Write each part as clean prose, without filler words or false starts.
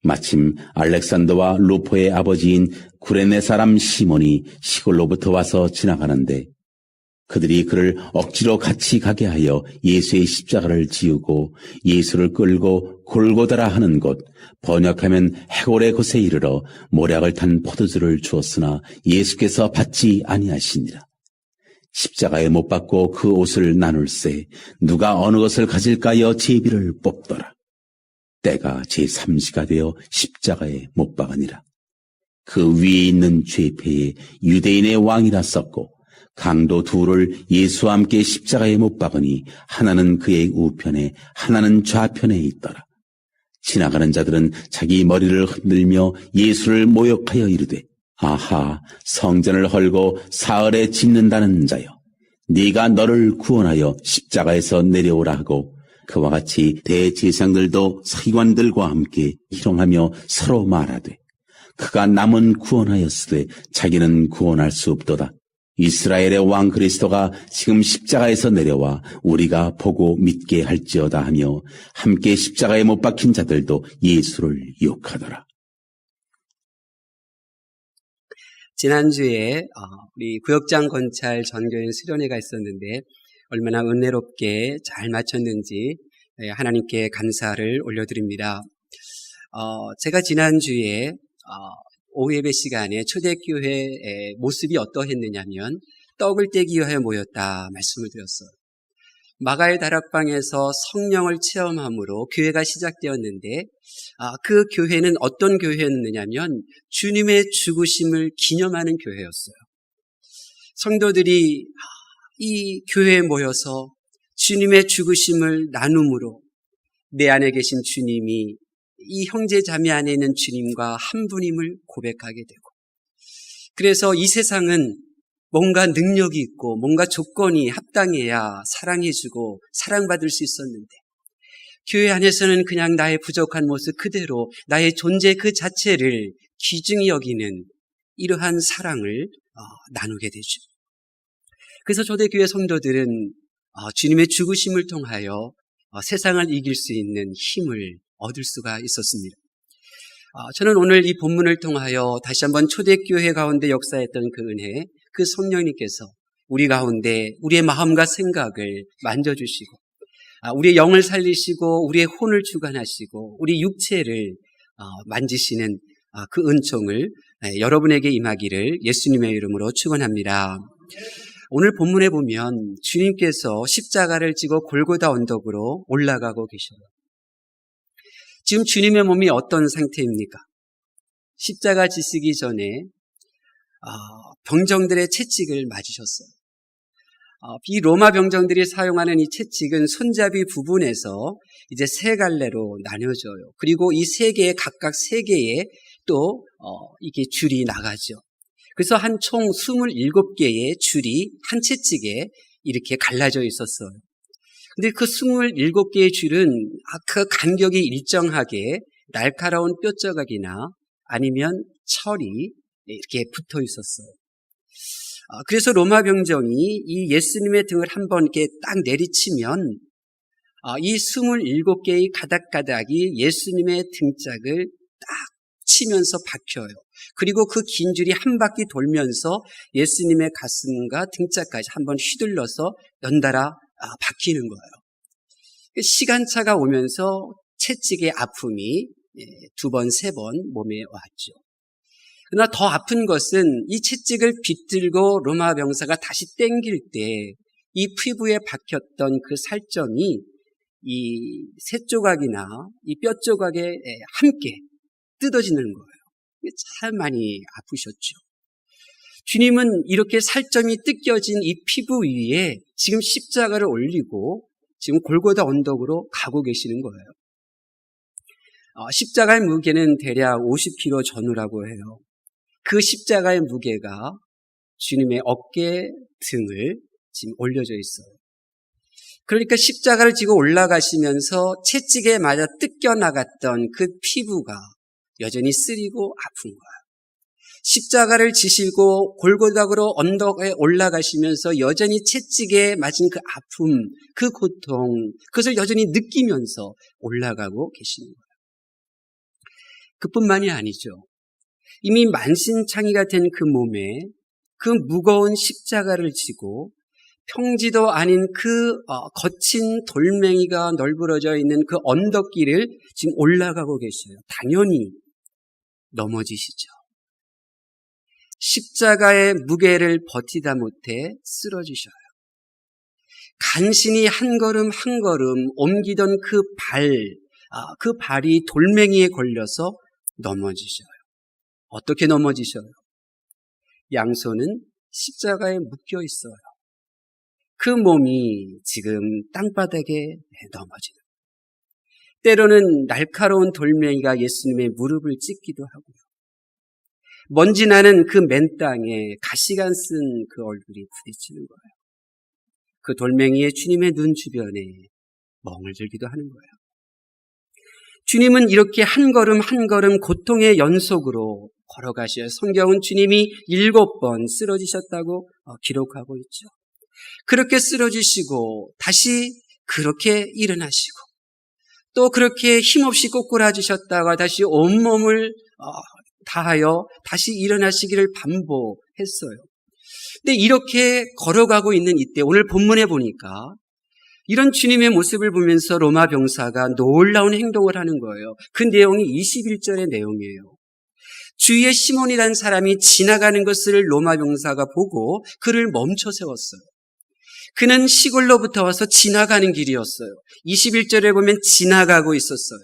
마침 알렉산더와 루포의 아버지인 구레네 사람 시몬이 시골로부터 와서 지나가는데 그들이 그를 억지로 같이 가게 하여 예수의 십자가를 지우고 예수를 끌고 골고다라 하는 곳, 번역하면 해골의 곳에 이르러 모략을 탄 포도주를 주었으나 예수께서 받지 아니하시니라. 십자가에 못 박고 그 옷을 나눌세 누가 어느 것을 가질까여 제비를 뽑더라. 때가 제3시가 되어 십자가에 못 박으니라. 그 위에 있는 죄패에 유대인의 왕이라 썼고 강도 둘을 예수와 함께 십자가에 못 박으니 하나는 그의 우편에 하나는 좌편에 있더라. 지나가는 자들은 자기 머리를 흔들며 예수를 모욕하여 이르되 아하, 성전을 헐고 사흘에 짓는다는 자여, 네가 너를 구원하여 십자가에서 내려오라 하고 그와 같이 대제사장들도 서기관들과 함께 희롱하며 서로 말하되 그가 남은 구원하였으되 자기는 구원할 수 없도다. 이스라엘의 왕 그리스도가 지금 십자가에서 내려와 우리가 보고 믿게 할지어다 하며 함께 십자가에 못 박힌 자들도 예수를 욕하더라. 지난주에 우리 구역장 건찰 전교인 수련회가 있었는데 얼마나 은혜롭게 잘 마쳤는지 하나님께 감사를 올려드립니다. 제가 지난주에 오후 예배 시간에 초대교회의 모습이 어떠했느냐면 떡을 떼기 위하여 모였다 말씀을 드렸어요. 마가의 다락방에서 성령을 체험함으로 교회가 시작되었는데 그 교회는 어떤 교회였느냐면 주님의 죽으심을 기념하는 교회였어요. 성도들이 이 교회에 모여서 주님의 죽으심을 나눔으로 내 안에 계신 주님이 이 형제 자매 안에 있는 주님과 한 분임을 고백하게 되고, 그래서 이 세상은 뭔가 능력이 있고 뭔가 조건이 합당해야 사랑해주고 사랑받을 수 있었는데 교회 안에서는 그냥 나의 부족한 모습 그대로 나의 존재 그 자체를 귀중히 여기는 이러한 사랑을 나누게 되죠. 그래서 초대교회 성도들은 주님의 죽으심을 통하여 세상을 이길 수 있는 힘을 얻을 수가 있었습니다. 저는 오늘 이 본문을 통하여 다시 한번 초대교회 가운데 역사했던 그 은혜, 그 성령님께서 우리 가운데 우리의 마음과 생각을 만져주시고 우리의 영을 살리시고 우리의 혼을 주관하시고 우리 육체를 만지시는 그 은총을 여러분에게 임하기를 예수님의 이름으로 축원합니다. 오늘 본문에 보면 주님께서 십자가를 지고 골고다 언덕으로 올라가고 계셔요. 지금 주님의 몸이 어떤 상태입니까? 십자가 지시기 전에 병정들의 채찍을 맞으셨어요. 이 로마 병정들이 사용하는 이 채찍은 손잡이 부분에서 이제 세 갈래로 나뉘어져요. 그리고 이 세 개에 각각 세 개의 또 이게 줄이 나가죠. 그래서 한 총 27개의 줄이 한 채찍에 이렇게 갈라져 있었어요. 근데 그 27개의 줄은 그 간격이 일정하게 날카로운 뼈조각이나 아니면 철이 이렇게 붙어 있었어요. 그래서 로마 병정이 이 예수님의 등을 한번 이렇게 딱 내리치면 이 27개의 가닥가닥이 예수님의 등짝을 딱 치면서 박혀요. 그리고 그 긴 줄이 한 바퀴 돌면서 예수님의 가슴과 등짝까지 한번 휘둘러서 연달아 박히는 거예요. 시간차가 오면서 채찍의 아픔이 두 번, 세 번 몸에 왔죠. 그러나 더 아픈 것은 이 채찍을 비틀고 로마 병사가 다시 당길 때 이 피부에 박혔던 그 살점이 이 새 조각이나 이 뼈 조각에 함께 뜯어지는 거예요. 참 많이 아프셨죠. 주님은 이렇게 살점이 뜯겨진 이 피부 위에 지금 십자가를 올리고 지금 골고다 언덕으로 가고 계시는 거예요. 십자가의 무게는 대략 50kg 전후라고 해요. 그 십자가의 무게가 주님의 어깨 등을 지금 올려져 있어요. 그러니까 십자가를 지고 올라가시면서 채찍에 맞아 뜯겨나갔던 그 피부가 여전히 쓰리고 아픈 거예요. 십자가를 지시고 골고다로 언덕에 올라가시면서 여전히 채찍에 맞은 그 아픔, 그 고통, 그것을 여전히 느끼면서 올라가고 계시는 거예요. 그뿐만이 아니죠. 이미 만신창이가 된 그 몸에 그 무거운 십자가를 지고 평지도 아닌 그 거친 돌멩이가 널브러져 있는 그 언덕길을 지금 올라가고 계셔요. 당연히 넘어지시죠. 십자가의 무게를 버티다 못해 쓰러지셔요. 간신히 한 걸음 한 걸음 옮기던 그 발이 돌멩이에 걸려서 넘어지셔요. 어떻게 넘어지셔요? 양손은 십자가에 묶여 있어요. 그 몸이 지금 땅바닥에 넘어지는. 때로는 날카로운 돌멩이가 예수님의 무릎을 찢기도 하고요. 먼지 나는 그 맨 땅에 가시관 쓴 그 얼굴이 부딪히는 거예요. 그 돌멩이에 주님의 눈 주변에 멍을 들기도 하는 거예요. 주님은 이렇게 한 걸음 한 걸음 고통의 연속으로 걸어가셔요. 성경은 주님이 7번 쓰러지셨다고 기록하고 있죠. 그렇게 쓰러지시고 다시 그렇게 일어나시고 또 그렇게 힘없이 꼬꾸라지셨다가 다시 온몸을 다하여 다시 일어나시기를 반복했어요. 근데 이렇게 걸어가고 있는 이때 오늘 본문에 보니까 이런 주님의 모습을 보면서 로마 병사가 놀라운 행동을 하는 거예요. 그 내용이 21절의 내용이에요. 주위에 시몬이라는 사람이 지나가는 것을 로마 병사가 보고 그를 멈춰 세웠어요. 그는 시골로부터 와서 지나가는 길이었어요. 21절에 보면 지나가고 있었어요.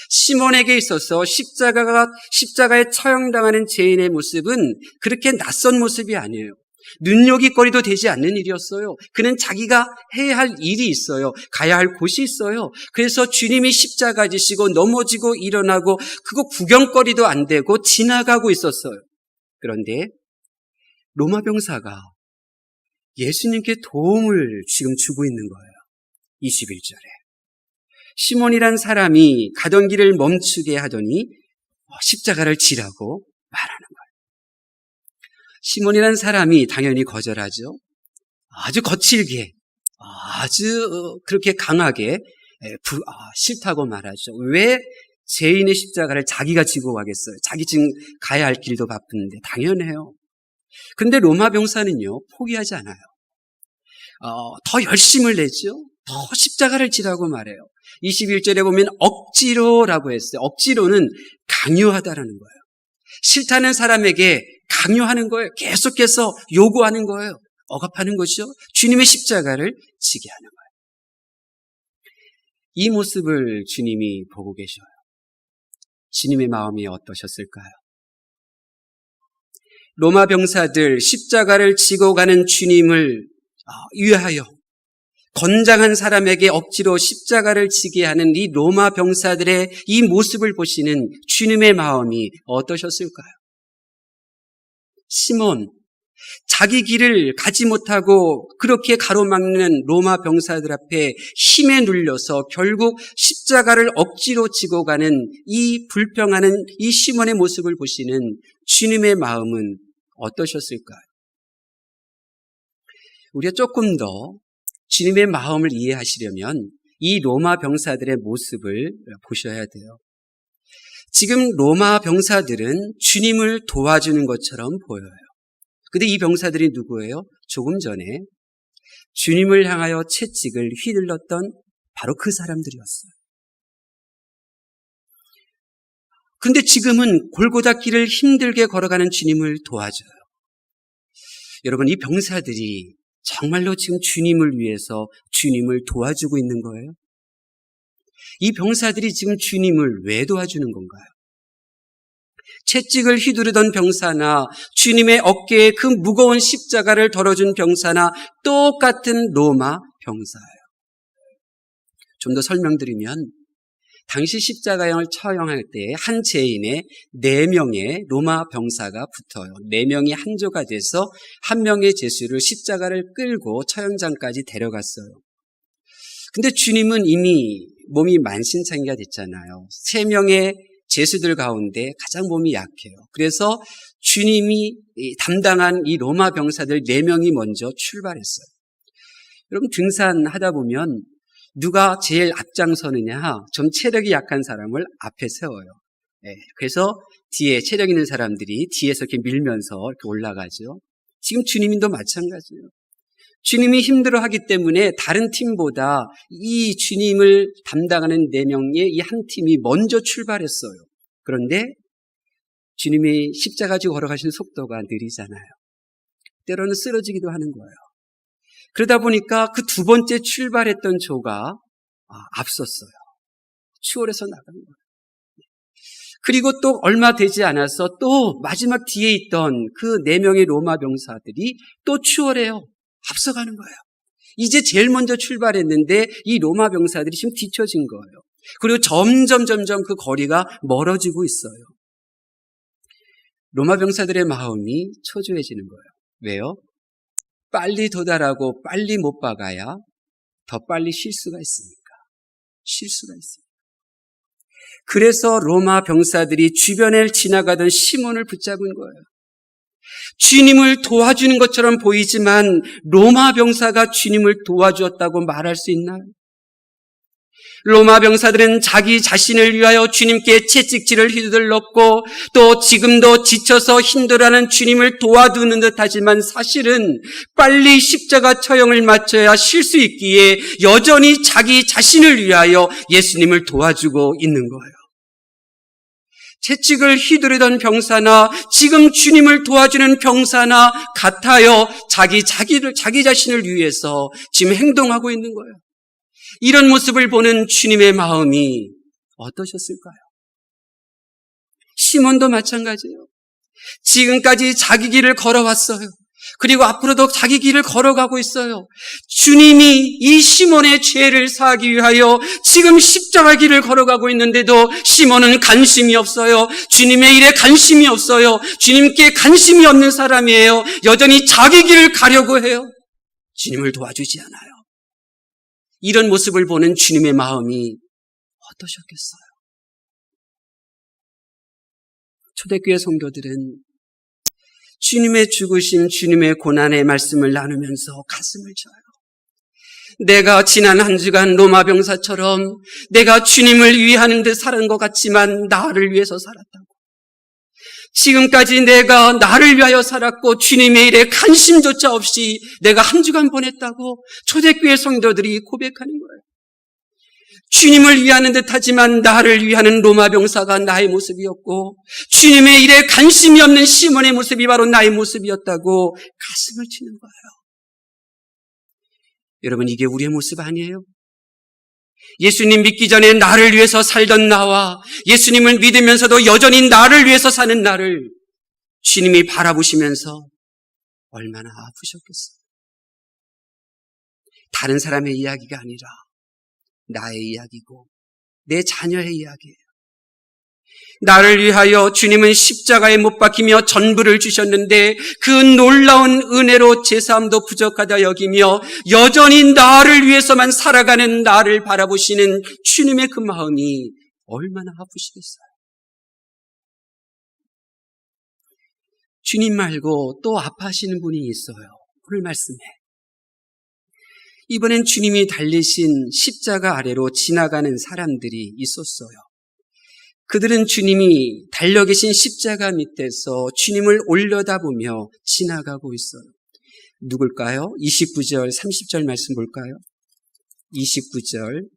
시몬에게 있어서 십자가에 처형당하는 죄인의 모습은 그렇게 낯선 모습이 아니에요. 눈요깃거리도 되지 않는 일이었어요. 그는 자기가 해야 할 일이 있어요. 가야 할 곳이 있어요. 그래서 주님이 십자가 지시고 넘어지고 일어나고 그거 구경거리도 안 되고 지나가고 있었어요. 그런데 로마 병사가 예수님께 도움을 지금 주고 있는 거예요. 21절에. 시몬이란 사람이 가던 길을 멈추게 하더니 십자가를 지라고 말하는 거예요. 시몬이란 사람이 당연히 거절하죠. 아주 거칠게, 아주 그렇게 강하게 싫다고 말하죠. 왜 죄인의 십자가를 자기가 지고 가겠어요? 자기 지금 가야 할 길도 바쁜데 당연해요. 근데 로마 병사는요, 포기하지 않아요. 더 열심을 내죠. 더 십자가를 지라고 말해요. 21절에 보면 억지로라고 했어요. 억지로는 강요하다라는 거예요. 싫다는 사람에게 강요하는 거예요. 계속해서 요구하는 거예요. 억압하는 것이죠. 주님의 십자가를 지게 하는 거예요. 이 모습을 주님이 보고 계셔요. 주님의 마음이 어떠셨을까요? 로마 병사들 십자가를 지고 가는 주님을 위하여 건장한 사람에게 억지로 십자가를 지게 하는 이 로마 병사들의 이 모습을 보시는 주님의 마음이 어떠셨을까요? 시몬, 자기 길을 가지 못하고 그렇게 가로막는 로마 병사들 앞에 힘에 눌려서 결국 십자가를 억지로 지고 가는 이 불평하는 이 시몬의 모습을 보시는 주님의 마음은 어떠셨을까요? 우리가 조금 더 주님의 마음을 이해하시려면 이 로마 병사들의 모습을 보셔야 돼요. 지금 로마 병사들은 주님을 도와주는 것처럼 보여요. 근데 이 병사들이 누구예요? 조금 전에 주님을 향하여 채찍을 휘둘렀던 바로 그 사람들이었어요. 근데 지금은 골고다 길을 힘들게 걸어가는 주님을 도와줘요. 여러분, 이 병사들이 정말로 지금 주님을 위해서 주님을 도와주고 있는 거예요? 이 병사들이 지금 주님을 왜 도와주는 건가요? 채찍을 휘두르던 병사나 주님의 어깨에 그 무거운 십자가를 덜어준 병사나 똑같은 로마 병사예요. 좀 더 설명드리면 당시 십자가형을 처형할 때 한 죄인에 4명의 로마 병사가 붙어요. 4명이 한조가 돼서 한 명의 죄수를 십자가를 끌고 처형장까지 데려갔어요. 근데 주님은 이미 몸이 만신창이가 됐잖아요. 3명의 죄수들 가운데 가장 몸이 약해요. 그래서 주님이 담당한 이 로마 병사들 4명이 먼저 출발했어요. 여러분, 등산하다 보면 누가 제일 앞장서느냐, 좀 체력이 약한 사람을 앞에 세워요. 그래서 뒤에 체력 있는 사람들이 뒤에서 이렇게 밀면서 이렇게 올라가죠. 지금 주님도 마찬가지예요. 주님이 힘들어하기 때문에 다른 팀보다 이 주님을 담당하는 4명의 이 한 팀이 먼저 출발했어요. 그런데 주님이 십자가 지고 걸어가신 속도가 느리잖아요. 때로는 쓰러지기도 하는 거예요. 그러다 보니까 그 2번째 출발했던 조가 앞섰어요. 추월해서 나간 거예요. 그리고 또 얼마 되지 않아서 또 마지막 뒤에 있던 그 4명의 로마 병사들이 또 추월해요. 앞서가는 거예요. 이제 제일 먼저 출발했는데 이 로마 병사들이 지금 뒤처진 거예요. 그리고 점점 그 거리가 멀어지고 있어요. 로마 병사들의 마음이 초조해지는 거예요. 왜요? 빨리 도달하고 빨리 못 박아야 더 빨리 쉴 수가 있으니까. 그래서 로마 병사들이 주변을 지나가던 시몬을 붙잡은 거예요. 주님을 도와주는 것처럼 보이지만 로마 병사가 주님을 도와주었다고 말할 수 있나요? 로마 병사들은 자기 자신을 위하여 주님께 채찍질을 휘둘렀고 또 지금도 지쳐서 힘들어하는 주님을 도와두는 듯하지만 사실은 빨리 십자가 처형을 마쳐야 쉴 수 있기에 여전히 자기 자신을 위하여 예수님을 도와주고 있는 거예요. 채찍을 휘두르던 병사나 지금 주님을 도와주는 병사나 같아요. 자기 자신을 위해서 지금 행동하고 있는 거예요. 이런 모습을 보는 주님의 마음이 어떠셨을까요? 시몬도 마찬가지예요. 지금까지 자기 길을 걸어왔어요. 그리고 앞으로도 자기 길을 걸어가고 있어요. 주님이 이 시몬의 죄를 사하기 위하여 지금 십자가 길을 걸어가고 있는데도 시몬은 관심이 없어요. 주님의 일에 관심이 없어요. 주님께 관심이 없는 사람이에요. 여전히 자기 길을 가려고 해요. 주님을 도와주지 않아요. 이런 모습을 보는 주님의 마음이 어떠셨겠어요? 초대교회 성도들은 주님의 죽으심, 주님의 고난의 말씀을 나누면서 가슴을 쳐요. 내가 지난 한 주간 로마 병사처럼 내가 주님을 위하는 데 살은 것 같지만 나를 위해서 살았다고. 지금까지 내가 나를 위하여 살았고 주님의 일에 관심조차 없이 내가 한 주간 보냈다고 초대교회 성도들이 고백하는 거예요. 주님을 위하는 듯하지만 나를 위하는 로마 병사가 나의 모습이었고 주님의 일에 관심이 없는 시몬의 모습이 바로 나의 모습이었다고 가슴을 치는 거예요. 여러분, 이게 우리의 모습 아니에요? 예수님 믿기 전에 나를 위해서 살던 나와 예수님을 믿으면서도 여전히 나를 위해서 사는 나를 주님이 바라보시면서 얼마나 아프셨겠어요. 다른 사람의 이야기가 아니라 나의 이야기고 내 자녀의 이야기예요. 나를 위하여 주님은 십자가에 못 박히며 전부를 주셨는데 그 놀라운 은혜로 제사함도 부족하다 여기며 여전히 나를 위해서만 살아가는 나를 바라보시는 주님의 그 마음이 얼마나 아프시겠어요. 주님 말고 또 아파하시는 분이 있어요. 오늘 말씀에. 이번엔 주님이 달리신 십자가 아래로 지나가는 사람들이 있었어요. 그들은 주님이 달려 계신 십자가 밑에서 주님을 올려다보며 지나가고 있어요. 누굴까요? 29절, 30절 말씀 볼까요? 29절,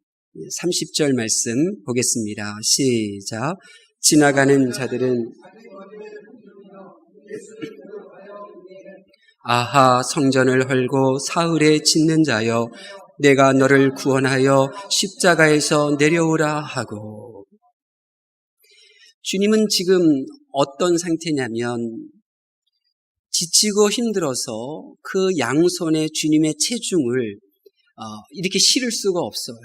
30절 말씀 보겠습니다. 시작. 지나가는 자들은 아하, 성전을 헐고 사흘에 짓는 자여, 내가 너를 구원하여 십자가에서 내려오라 하고. 주님은 지금 어떤 상태냐면 지치고 힘들어서 그 양손에 주님의 체중을 이렇게 실을 수가 없어요.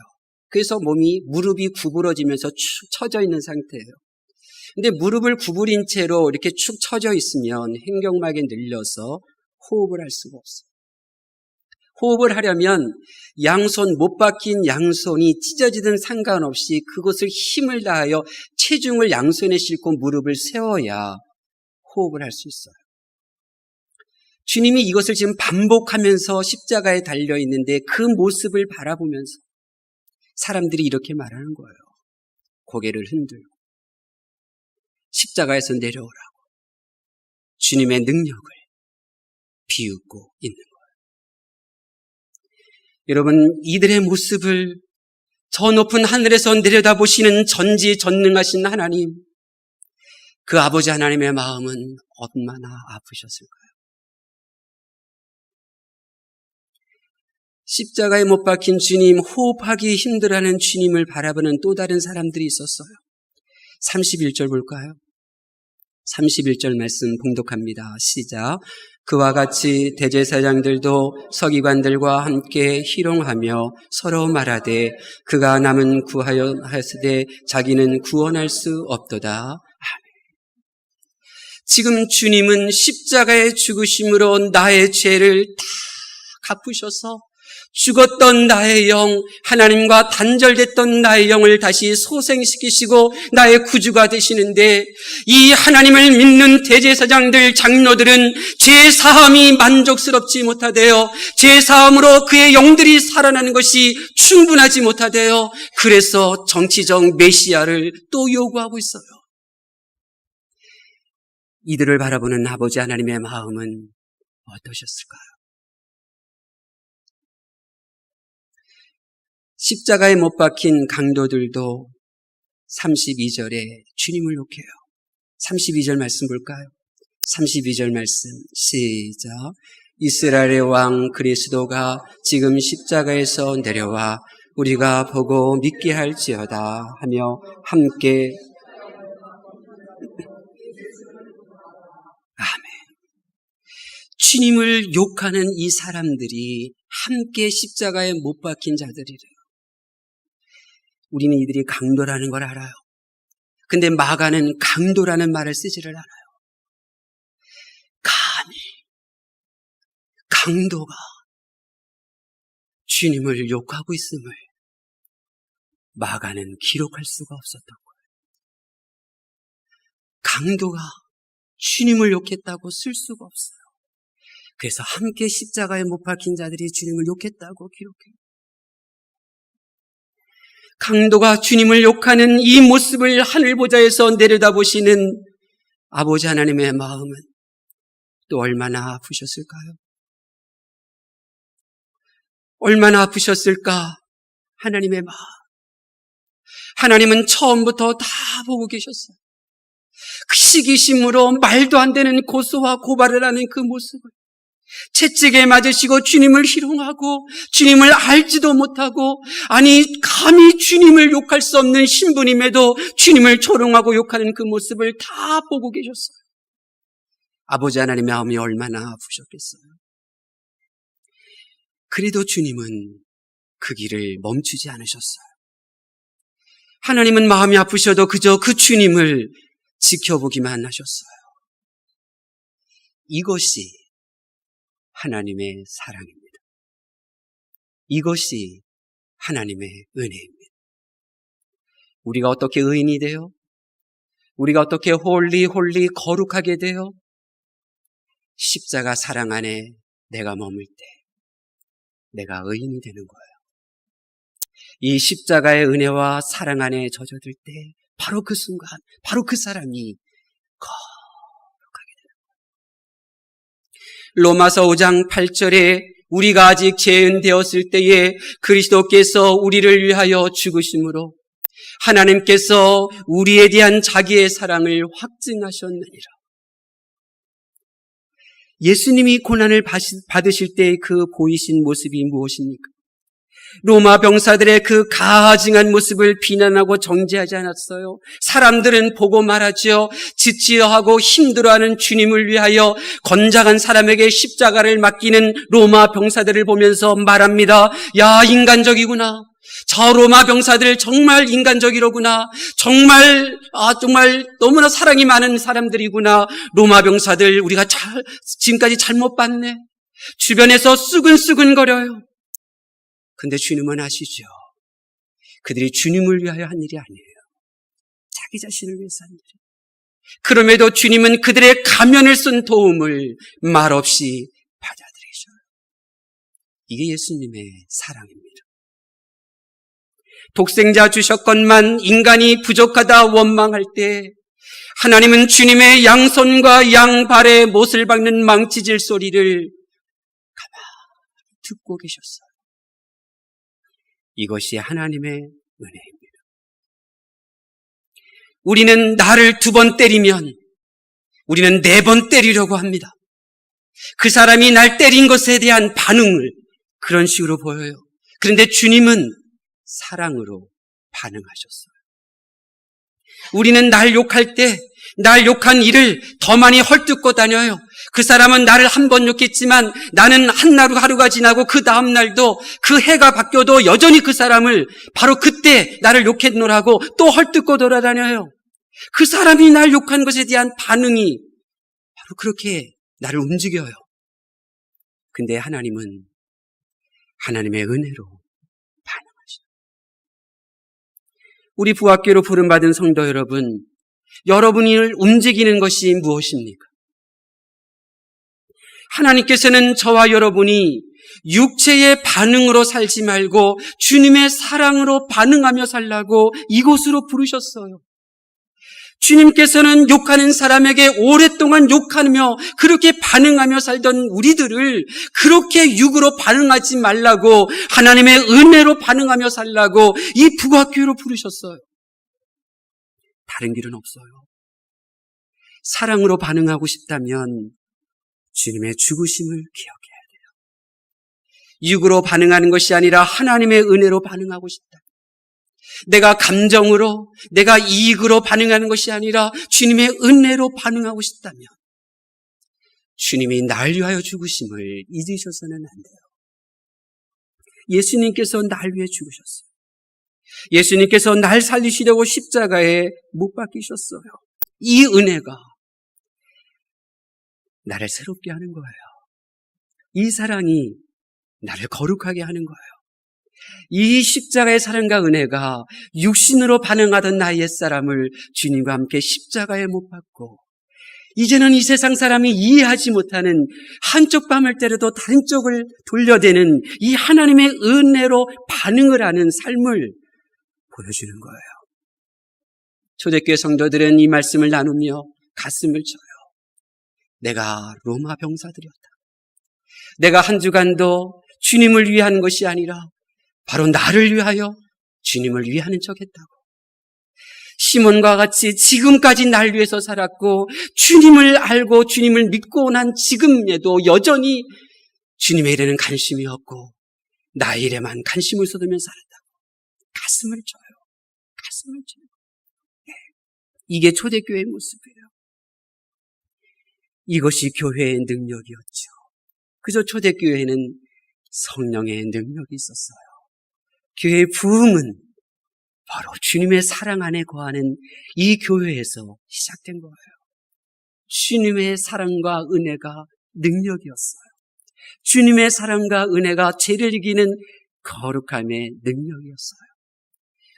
그래서 무릎이 구부러지면서 축 처져 있는 상태예요. 근데 무릎을 구부린 채로 이렇게 축 처져 있으면 횡격막에 늘려서 호흡을 할 수가 없어요. 호흡을 하려면 양손, 못 박힌 양손이 찢어지든 상관없이 그것을 힘을 다하여 체중을 양손에 싣고 무릎을 세워야 호흡을 할 수 있어요. 주님이 이것을 지금 반복하면서 십자가에 달려있는데 그 모습을 바라보면서 사람들이 이렇게 말하는 거예요. 고개를 흔들고. 십자가에서 내려오라고 주님의 능력을 비웃고 있는 거예요. 여러분, 이들의 모습을 저 높은 하늘에서 내려다보시는 전지전능하신 하나님, 그 아버지 하나님의 마음은 얼마나 아프셨을까요? 십자가에 못 박힌 주님, 호흡하기 힘들어하는 주님을 바라보는 또 다른 사람들이 있었어요. 31절 볼까요? 31절 말씀 봉독합니다. 시작. 그와 같이 대제사장들도 서기관들과 함께 희롱하며 서로 말하되 그가 남은 구하여 하였으되 자기는 구원할 수 없도다. 아멘. 지금 주님은 십자가의 죽으심으로 나의 죄를 다 갚으셔서 죽었던 나의 영, 하나님과 단절됐던 나의 영을 다시 소생시키시고 나의 구주가 되시는데, 이 하나님을 믿는 대제사장들, 장로들은 죄사함이 만족스럽지 못하되어 죄사함으로 그의 영들이 살아나는 것이 충분하지 못하되어 그래서 정치적 메시아를 또 요구하고 있어요. 이들을 바라보는 아버지 하나님의 마음은 어떠셨을까요? 십자가에 못 박힌 강도들도 32절에 주님을 욕해요. 32절 말씀 볼까요? 32절 말씀 시작. 이스라엘의 왕 그리스도가 지금 십자가에서 내려와 우리가 보고 믿게 할지어다 하며 함께 아멘. 주님을 욕하는 이 사람들이 함께 십자가에 못 박힌 자들이래요. 우리는 이들이 강도라는 걸 알아요. 근데 마가는 강도라는 말을 쓰지를 않아요. 감히 강도가 주님을 욕하고 있음을 마가는 기록할 수가 없었던 거예요. 강도가 주님을 욕했다고 쓸 수가 없어요. 그래서 함께 십자가에 못 박힌 자들이 주님을 욕했다고 기록해요. 강도가 주님을 욕하는 이 모습을 하늘 보좌에서 내려다보시는 아버지 하나님의 마음은 또 얼마나 아프셨을까요? 얼마나 아프셨을까? 하나님의 마음. 하나님은 처음부터 다 보고 계셨어요. 그 시기심으로 말도 안 되는 고소와 고발을 하는 그 모습을 채찍에 맞으시고 주님을 희롱하고 주님을 알지도 못하고, 아니 감히 주님을 욕할 수 없는 신부님에도 주님을 조롱하고 욕하는 그 모습을 다 보고 계셨어요. 아버지 하나님의 마음이 얼마나 아프셨겠어요. 그래도 주님은 그 길을 멈추지 않으셨어요. 하나님은 마음이 아프셔도 그저 그 주님을 지켜보기만 하셨어요. 이것이 하나님의 사랑입니다. 이것이 하나님의 은혜입니다. 우리가 어떻게 의인이 돼요? 우리가 어떻게 홀리 거룩하게 돼요? 십자가 사랑 안에 내가 머물 때 내가 의인이 되는 거예요. 이 십자가의 은혜와 사랑 안에 젖어들 때 바로 그 순간, 바로 그 사람이 거룩하게 되는 거예요. 로마서 5장 8절에 우리가 아직 죄인 되었을 때에 그리스도께서 우리를 위하여 죽으심으로 하나님께서 우리에 대한 자기의 사랑을 확증하셨느니라. 예수님이 고난을 받으실 때 그 보이신 모습이 무엇입니까? 로마 병사들의 그 가증한 모습을 비난하고 정죄하지 않았어요. 사람들은 보고 말하죠. 지치어하고 힘들어하는 주님을 위하여 건장한 사람에게 십자가를 맡기는 로마 병사들을 보면서 말합니다. 야, 인간적이구나. 저 로마 병사들 정말 인간적이로구나. 정말 너무나 사랑이 많은 사람들이구나. 로마 병사들 우리가 지금까지 잘못 봤네. 주변에서 수근수근거려요. 근데 주님은 아시죠? 그들이 주님을 위하여 한 일이 아니에요. 자기 자신을 위해서 한 일이에요. 그럼에도 주님은 그들의 가면을 쓴 도움을 말없이 받아들이셔요. 이게 예수님의 사랑입니다. 독생자 주셨건만 인간이 부족하다 원망할 때 하나님은 주님의 양손과 양발에 못을 박는 망치질 소리를 가만히 듣고 계셨어요. 이것이 하나님의 은혜입니다. 우리는 나를 2번 때리면 우리는 4번 때리려고 합니다. 그 사람이 날 때린 것에 대한 반응을 그런 식으로 보여요. 그런데 주님은 사랑으로 반응하셨어요. 우리는 날 욕할 때 날 욕한 일을 더 많이 헐뜯고 다녀요. 그 사람은 나를 한 번 욕했지만 나는 하루가 지나고 그 다음 날도 그 해가 바뀌어도 여전히 그 사람을 바로 그때 나를 욕했노라고 또 헐뜯고 돌아다녀요. 그 사람이 날 욕한 것에 대한 반응이 바로 그렇게 나를 움직여요. 근데 하나님은 하나님의 은혜로 반응하셔요. 우리 부학교로 부름받은 성도 여러분, 여러분을 움직이는 것이 무엇입니까? 하나님께서는 저와 여러분이 육체의 반응으로 살지 말고 주님의 사랑으로 반응하며 살라고 이곳으로 부르셨어요. 주님께서는 욕하는 사람에게 오랫동안 욕하며 그렇게 반응하며 살던 우리들을 그렇게 육으로 반응하지 말라고 하나님의 은혜로 반응하며 살라고 이 부학교로 부르셨어요. 다른 길은 없어요. 사랑으로 반응하고 싶다면 주님의 죽으심을 기억해야 돼요. 육으로 반응하는 것이 아니라 하나님의 은혜로 반응하고 싶다. 내가 감정으로, 내가 이익으로 반응하는 것이 아니라 주님의 은혜로 반응하고 싶다면 주님이 날 위하여 죽으심을 잊으셔서는 안 돼요. 예수님께서 날 위해 죽으셨어요. 예수님께서 날 살리시려고 십자가에 못 박히셨어요. 이 은혜가 나를 새롭게 하는 거예요. 이 사랑이 나를 거룩하게 하는 거예요. 이 십자가의 사랑과 은혜가 육신으로 반응하던 나의 옛사람을 주님과 함께 십자가에 못 박고 이제는 이 세상 사람이 이해하지 못하는 한쪽 밤을 때려도 다른 쪽을 돌려대는 이 하나님의 은혜로 반응을 하는 삶을 보여주는 거예요. 초대교회 성도들은 이 말씀을 나누며 가슴을 쳐요. 내가 로마 병사들이었다. 내가 한 주간도 주님을 위한 것이 아니라 바로 나를 위하여 주님을 위하는 척했다고. 시몬과 같이 지금까지 날 위해서 살았고 주님을 알고 주님을 믿고 난 지금에도 여전히 주님의 일에는 관심이 없고 나의 일에만 관심을 쏟으며 살았다고. 가슴을 쳐요. 가슴을 쳐요. 네. 이게 초대교회의 모습이에요. 이것이 교회의 능력이었죠. 그저 초대교회에는 성령의 능력이 있었어요. 교회의 부흥은 바로 주님의 사랑 안에 거하는 이 교회에서 시작된 거예요. 주님의 사랑과 은혜가 능력이었어요. 주님의 사랑과 은혜가 죄를 이기는 거룩함의 능력이었어요.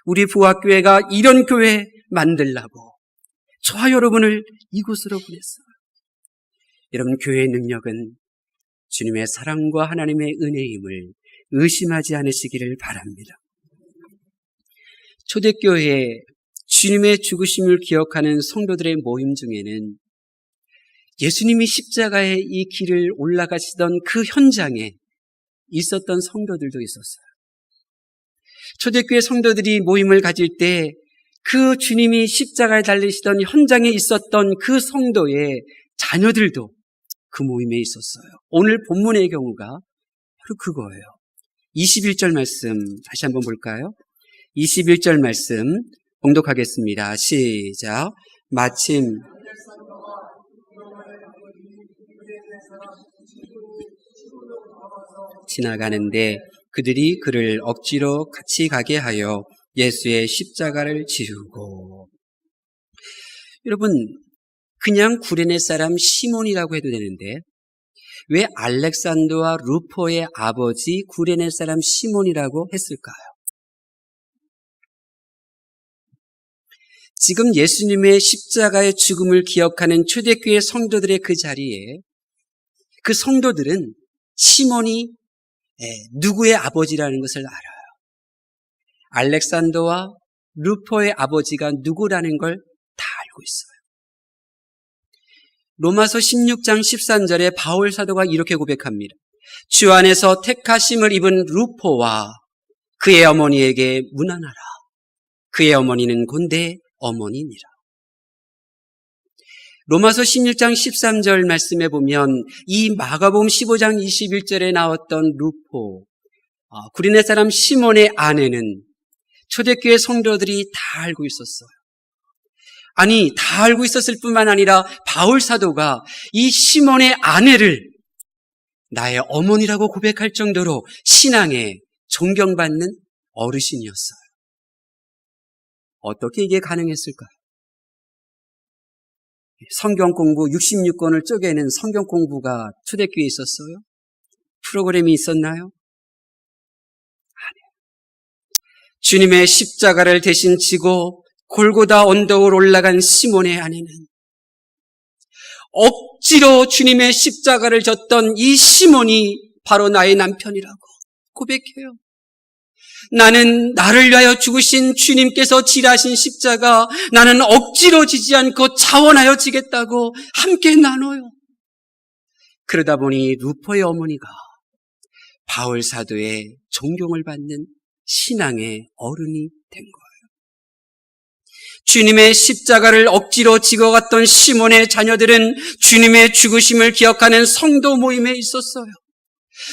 우리 부학교회가 이런 교회 만들라고 저와 여러분을 이곳으로 보냈어요. 여러분, 교회의 능력은 주님의 사랑과 하나님의 은혜임을 의심하지 않으시기를 바랍니다. 초대교회에 주님의 죽으심을 기억하는 성도들의 모임 중에는 예수님이 십자가의 이 길을 올라가시던 그 현장에 있었던 성도들도 있었어요. 초대교회 성도들이 모임을 가질 때 그 주님이 십자가에 달리시던 현장에 있었던 그 성도의 자녀들도 그 모임에 있었어요. 오늘 본문의 경우가 바로 그거예요. 21절 말씀 다시 한번 볼까요? 21절 말씀 봉독하겠습니다. 시작. 마침 지나가는데 그들이 그를 억지로 같이 가게 하여 예수의 십자가를 지우고. 여러분, 그냥 구레네 사람 시몬이라고 해도 되는데 왜 알렉산더와 루포의 아버지 구레네 사람 시몬이라고 했을까요? 지금 예수님의 십자가의 죽음을 기억하는 초대교회 성도들의 그 자리에 그 성도들은 시몬이 누구의 아버지라는 것을 알아요. 알렉산더와 루포의 아버지가 누구라는 걸 다 알고 있어요. 로마서 16장 13절에 바울 사도가 이렇게 고백합니다. 주 안에서 택하심을 입은 루포와 그의 어머니에게 문안하라. 그의 어머니는 곤대 어머니니라. 로마서 16장 13절 말씀에 보면 이 마가복음 15장 21절에 나왔던 루포, 구레네 사람 시몬의 아내는 초대교회 성도들이 다 알고 있었어요. 아니, 다 알고 있었을 뿐만 아니라 바울 사도가 이 시몬의 아내를 나의 어머니라고 고백할 정도로 신앙에 존경받는 어르신이었어요. 어떻게 이게 가능했을까요? 성경 공부 66권을 쪼개는 성경 공부가 초대교회에 있었어요? 프로그램이 있었나요? 주님의 십자가를 대신 지고 골고다 언덕을 올라간 시몬의 아내는 억지로 주님의 십자가를 졌던 이 시몬이 바로 나의 남편이라고 고백해요. 나는 나를 위하여 죽으신 주님께서 지라신 십자가, 나는 억지로 지지 않고 자원하여 지겠다고 함께 나눠요. 그러다 보니 루포의 어머니가 바울 사도의 존경을 받는 신앙의 어른이 된 거예요. 주님의 십자가를 억지로 지고갔던 시몬의 자녀들은 주님의 죽으심을 기억하는 성도 모임에 있었어요.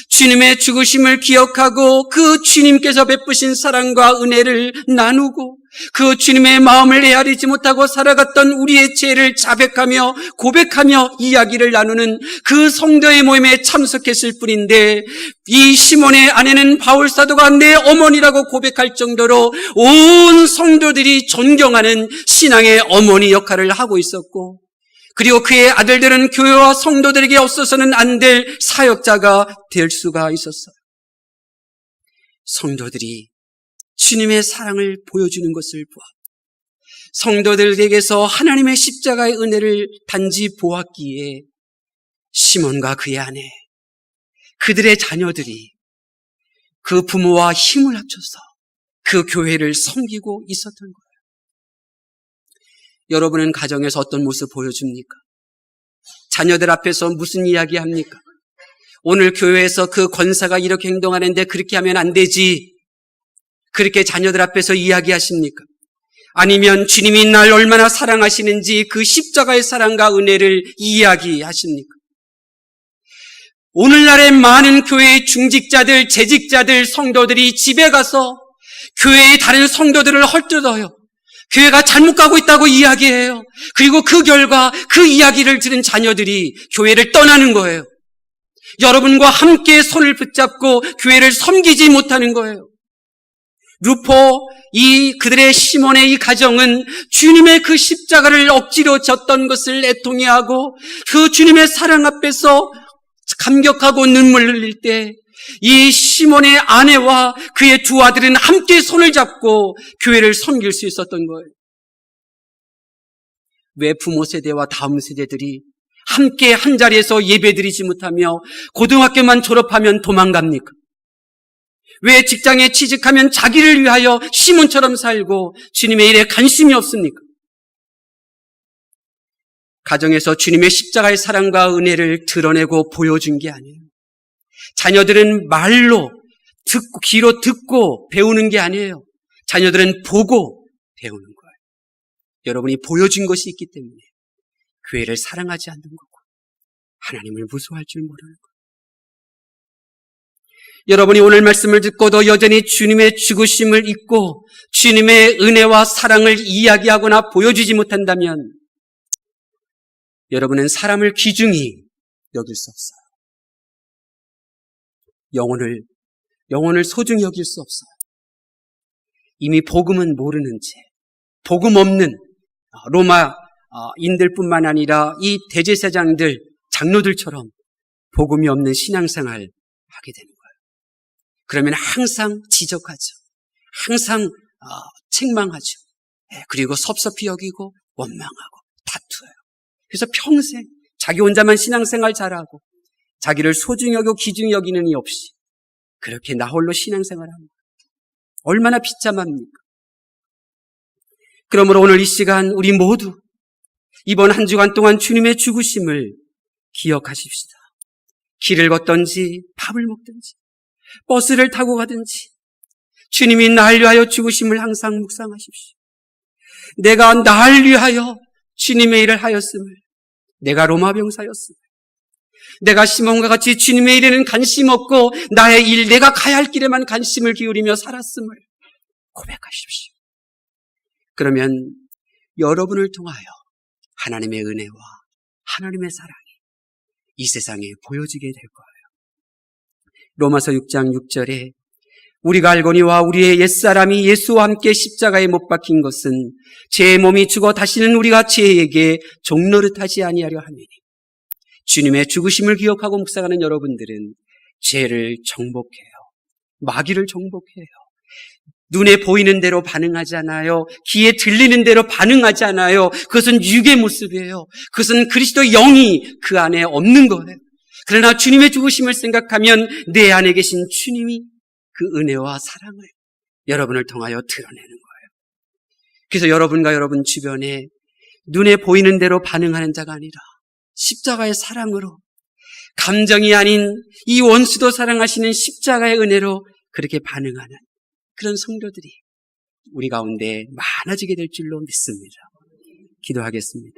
주님의 죽으심을 기억하고 그 주님께서 베푸신 사랑과 은혜를 나누고 그 주님의 마음을 헤아리지 못하고 살아갔던 우리의 죄를 자백하며 고백하며 이야기를 나누는 그 성도의 모임에 참석했을 뿐인데, 이 시몬의 아내는 바울 사도가 내 어머니라고 고백할 정도로 온 성도들이 존경하는 신앙의 어머니 역할을 하고 있었고, 그리고 그의 아들들은 교회와 성도들에게 없어서는 안 될 사역자가 될 수가 있었어요. 성도들이 주님의 사랑을 보여주는 것을 보아 성도들에게서 하나님의 십자가의 은혜를 단지 보았기에 시몬과 그의 아내, 그들의 자녀들이 그 부모와 힘을 합쳐서 그 교회를 섬기고 있었던 거예요. 여러분은 가정에서 어떤 모습 보여줍니까? 자녀들 앞에서 무슨 이야기 합니까? 오늘 교회에서 그 권사가 이렇게 행동하는데 그렇게 하면 안 되지. 그렇게 자녀들 앞에서 이야기하십니까? 아니면 주님이 날 얼마나 사랑하시는지 그 십자가의 사랑과 은혜를 이야기하십니까? 오늘날의 많은 교회의 중직자들, 재직자들, 성도들이 집에 가서 교회의 다른 성도들을 헐뜯어요. 교회가 잘못 가고 있다고 이야기해요. 그리고 그 결과 그 이야기를 들은 자녀들이 교회를 떠나는 거예요. 여러분과 함께 손을 붙잡고 교회를 섬기지 못하는 거예요. 루포, 그들의 시몬의 이 가정은 주님의 그 십자가를 억지로 졌던 것을 애통해하고 그 주님의 사랑 앞에서 감격하고 눈물을 흘릴 때 이 시몬의 아내와 그의 두 아들은 함께 손을 잡고 교회를 섬길 수 있었던 거예요. 왜 부모 세대와 다음 세대들이 함께 한 자리에서 예배드리지 못하며 고등학교만 졸업하면 도망갑니까? 왜 직장에 취직하면 자기를 위하여 시몬처럼 살고 주님의 일에 관심이 없습니까? 가정에서 주님의 십자가의 사랑과 은혜를 드러내고 보여준 게 아니에요. 자녀들은 말로 듣고, 귀로 듣고 배우는 게 아니에요. 자녀들은 보고 배우는 거예요. 여러분이 보여준 것이 있기 때문에 교회를 사랑하지 않는 거고 하나님을 무서워할 줄 모르는 거예요. 여러분이 오늘 말씀을 듣고도 여전히 주님의 죽으심을 잊고 주님의 은혜와 사랑을 이야기하거나 보여주지 못한다면 여러분은 사람을 귀중히 여길 수 없어요. 영혼을 소중히 여길 수 없어요. 이미 복음은 모르는 채, 복음 없는 로마인들뿐만 아니라 이 대제사장들, 장로들처럼 복음이 없는 신앙생활 하게 되는 거예요. 그러면 항상 지적하죠. 항상 책망하죠. 그리고 섭섭히 여기고 원망하고 다투어요. 그래서 평생 자기 혼자만 신앙생활 잘하고 자기를 소중히 여기고 귀중히 여기는 이 없이 그렇게 나 홀로 신앙생활합니다. 얼마나 비참합니까? 그러므로 오늘 이 시간 우리 모두 이번 한 주간 동안 주님의 죽으심을 기억하십시다. 길을 걷든지 밥을 먹든지 버스를 타고 가든지 주님이 날 위하여 죽으심을 항상 묵상하십시오. 내가 날 위하여 주님의 일을 하였음을, 내가 로마 병사였음을, 내가 시몬과 같이 주님의 일에는 관심 없고 나의 일, 내가 가야 할 길에만 관심을 기울이며 살았음을 고백하십시오. 그러면 여러분을 통하여 하나님의 은혜와 하나님의 사랑이 이 세상에 보여지게 될 거예요. 로마서 6장 6절에 우리가 알거니와 우리의 옛사람이 예수와 함께 십자가에 못 박힌 것은 제 몸이 죽어 다시는 우리가 죄에게 종노릇하지 아니하려 함이니, 주님의 죽으심을 기억하고 묵상하는 여러분들은 죄를 정복해요. 마귀를 정복해요. 눈에 보이는 대로 반응하지 않아요. 귀에 들리는 대로 반응하지 않아요. 그것은 육의 모습이에요. 그것은 그리스도의 영이 그 안에 없는 거예요. 그러나 주님의 죽으심을 생각하면 내 안에 계신 주님이 그 은혜와 사랑을 여러분을 통하여 드러내는 거예요. 그래서 여러분과 여러분 주변에 눈에 보이는 대로 반응하는 자가 아니라 십자가의 사랑으로, 감정이 아닌 이 원수도 사랑하시는 십자가의 은혜로 그렇게 반응하는 그런 성도들이 우리 가운데 많아지게 될 줄로 믿습니다. 기도하겠습니다.